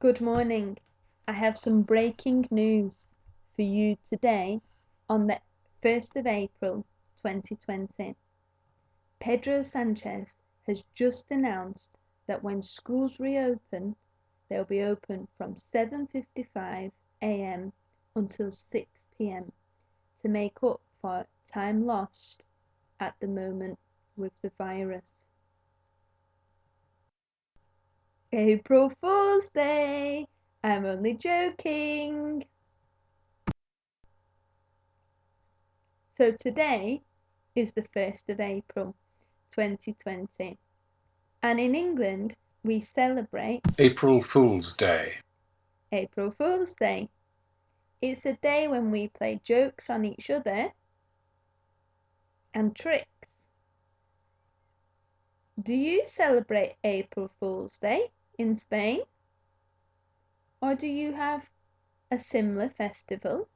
Good morning. I have some breaking news for you today on the 1st of April 2020. Pedro Sanchez has just announced that when schools reopen, they'll be open from 7:55 a.m. until 6 p.m. to make up for time lost at the moment with the virus. April Fool's Day! I'm only joking! So today is the 1st of April 2020, and in England we celebrate April Fool's Day. April Fool's Day. It's a day when we play jokes on each other and tricks. Do you celebrate April Fool's Day in Spain? Or do you have a similar festival?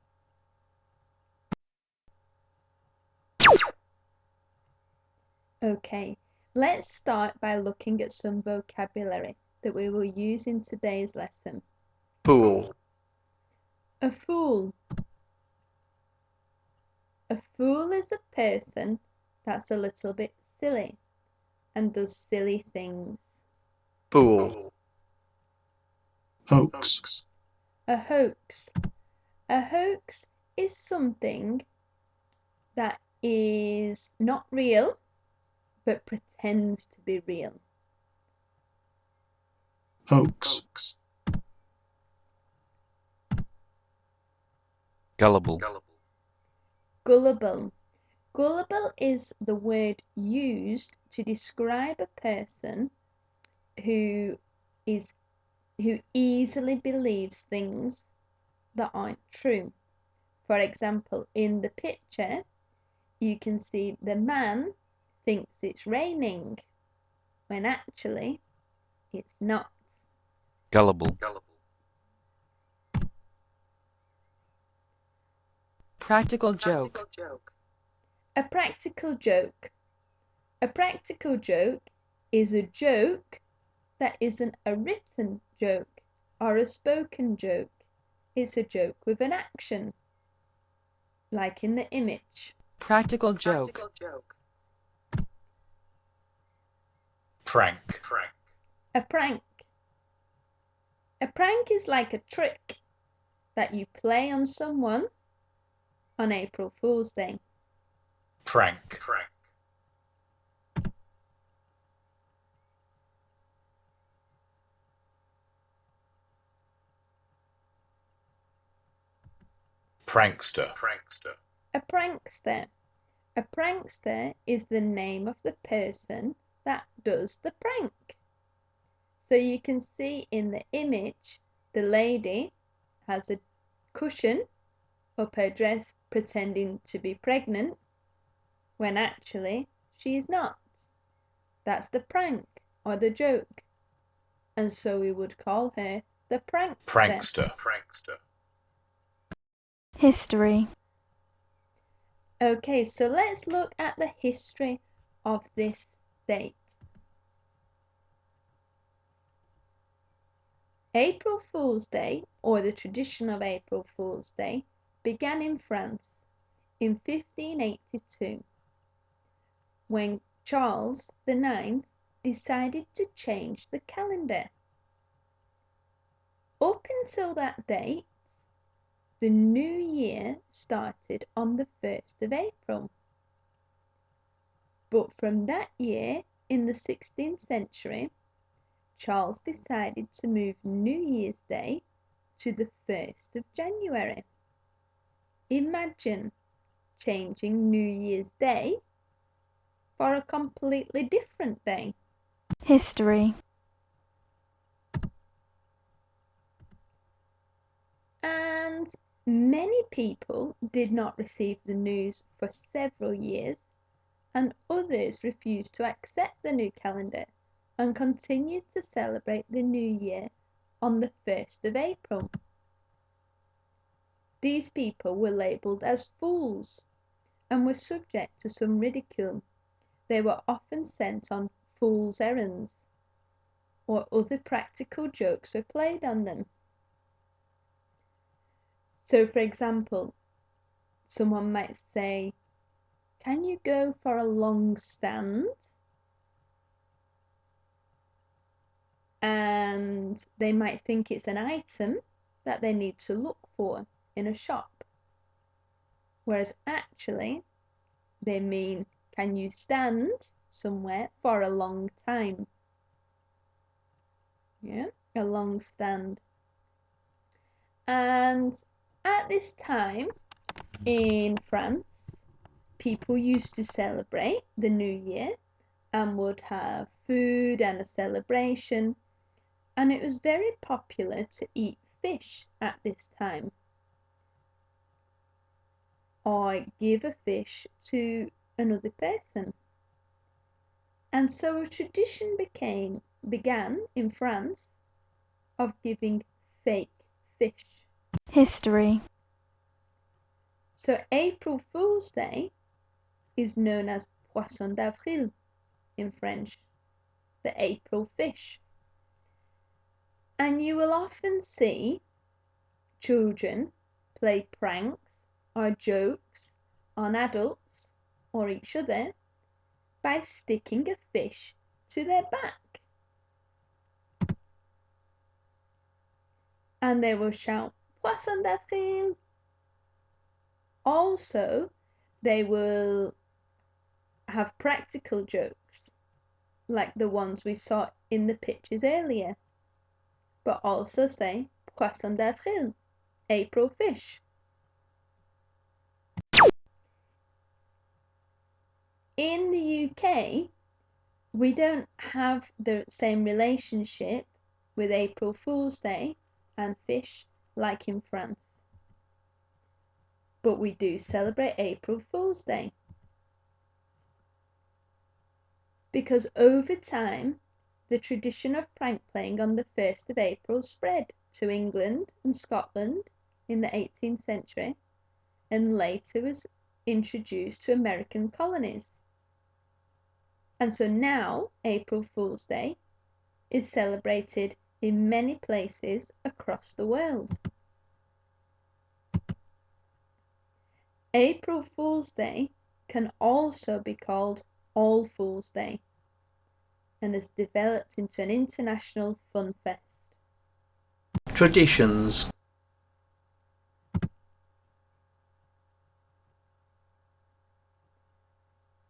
Okay, let's start by looking at some vocabulary that we will use in today's lesson. Fool. A fool. A fool is a person that's a little bit silly and does silly things. Fool. Hoax. A hoax. A hoax is something that is not real but pretends to be real. Hoax. Gullible. Gullible. Gullible is the word used to describe a person who easily believes things that aren't true. For example, in the picture, you can see the man thinks it's raining when actually it's not. Gullible. Practical joke. A practical joke. A practical joke is a joke that isn't a written joke or a spoken joke. It's a joke with an action, like in the image. Practical joke. Prank. A prank. A prank is like a trick that you play on someone on April Fool's Day. Prank. Prankster. A prankster. A prankster is the name of the person that does the prank. So you can see in the image, the lady has a cushion up her dress pretending to be pregnant when actually she's not. That's the prank or the joke. And so we would call her the prankster. History. Okay, so let's look at the history of this date. April Fool's Day, or the tradition of April Fool's Day, began in France in 1582 when Charles IX decided to change the calendar. Up until that date, the new year started on the 1st of April. But from that year, in the 16th century, Charles decided to move New Year's Day to the 1st of January. Imagine changing New Year's Day for a completely different day. History. And many people did not receive the news for several years, and others refused to accept the new calendar and continued to celebrate the new year on the 1st of April. These people were labelled as fools and were subject to some ridicule. They were often sent on fool's errands. or other practical jokes were played on them. So, for example, someone might say, "Can you go for a long stand?" And they might think it's an item that they need to look for in a shop. Whereas actually, they mean, can you stand somewhere for a long time? Yeah, a long stand. And at this time in France, people used to celebrate the New Year and would have food and a celebration. And it was very popular to eat fish at this time, or give a fish to another person. And so a tradition began in France of giving fake fish. History. So April Fool's Day is known as Poisson d'Avril in French, the April fish. And you will often see children play pranks or jokes on adults or each other by sticking a fish to their back. And they will shout, "Poisson d'Avril!" Also, they will have practical jokes, like the ones we saw in the pictures earlier, but also say, "Poisson d'Avril," April fish. In the UK, we don't have the same relationship with April Fool's Day and fish like in France. But we do celebrate April Fool's Day. Because over time, the tradition of prank playing on the 1st of April spread to England and Scotland in the 18th century and later was introduced to American colonies. And so now April Fool's Day is celebrated in many places across the world. April Fool's Day can also be called All Fool's Day and has developed into an international fun fest. Traditions.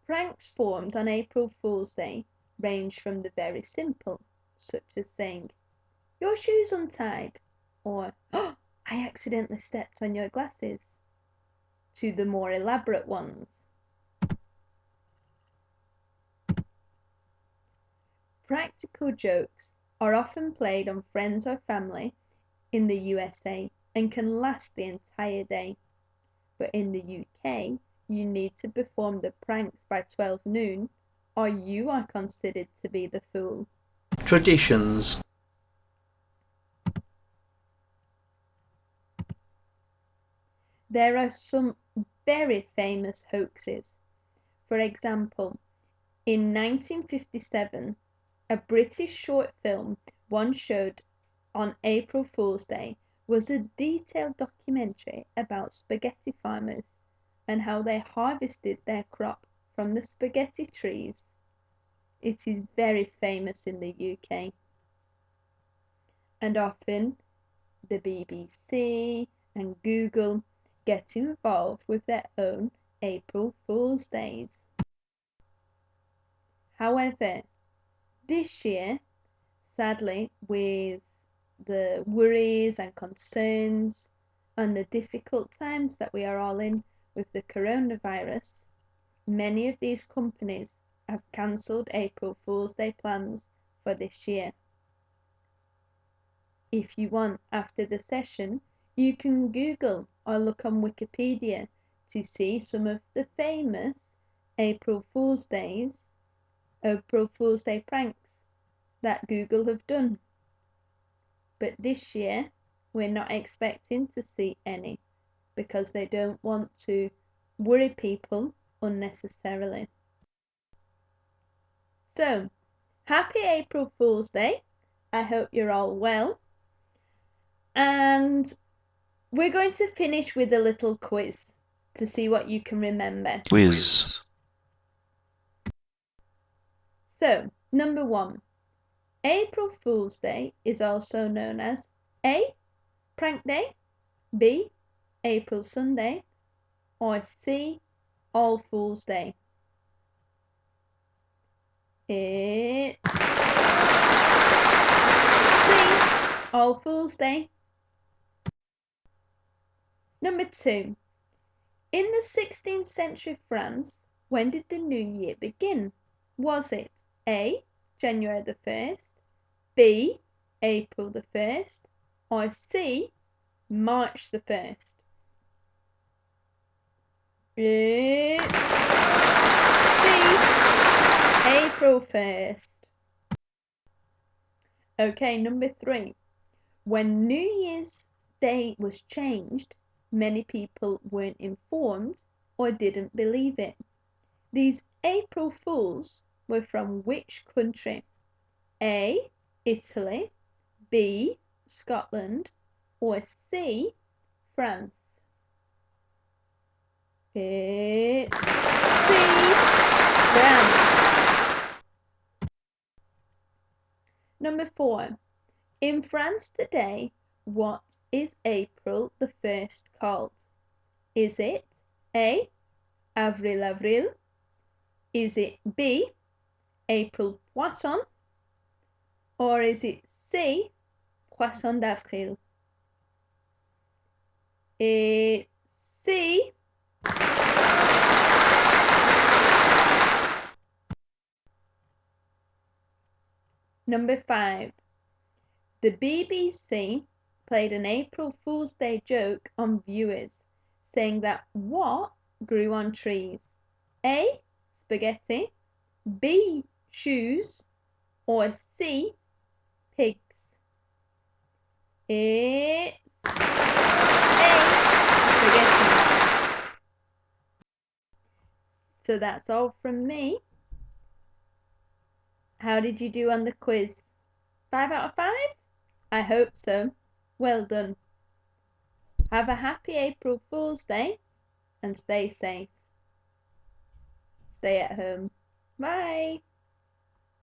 Pranks formed on April Fool's Day range from the very simple, such as saying, "Your shoe's untied," or "Oh, I accidentally stepped on your glasses," to the more elaborate ones. Practical jokes are often played on friends or family in the USA and can last the entire day. But in the UK, you need to perform the pranks by 12 noon or you are considered to be the fool. Traditions. There are some very famous hoaxes. For example, in 1957, a British short film once showed on April Fool's Day was a detailed documentary about spaghetti farmers and how they harvested their crop from the spaghetti trees. It is very famous in the UK. And often the BBC and Google get involved with their own April Fool's Days. However, this year, sadly, with the worries and concerns and the difficult times that we are all in with the coronavirus, many of these companies have cancelled April Fool's Day plans for this year. If you want, after the session, you can Google or look on Wikipedia to see some of the famous April Fool's Day pranks that Google have done. But this year, we're not expecting to see any because they don't want to worry people unnecessarily. So, happy April Fool's Day I hope you're all well. And we're going to finish with a little quiz to see what you can remember. Quiz. So, number 1. April Fool's Day is also known as A. Prank Day, B. April Sunday, or C. All Fool's Day. It's C. All Fool's Day. Number 2. In the 16th century France, when did the New Year begin? Was it A. January the 1st, B. April the 1st, or C. March the 1st? It's C. April 1st. Okay, number 3. When New Year's Day was changed, many people weren't informed or didn't believe it. These April Fools were from which country? A. Italy, B. Scotland, or C. France? It's C. France. Number 4. In France today, what is April the 1st called? Is it A. Avril Avril? Is it B. April Poisson? Or is it C. Poisson d'Avril? It's C. Number 5. The BBC played an April Fool's Day joke on viewers, saying that what grew on trees? A. Spaghetti, B. Shoes, or C. Pigs? It's A. Spaghetti. So that's all from me. How did you do on the quiz? 5 out of 5? I hope so. Well done. Have a happy April Fool's Day and stay safe. Stay at home. Bye.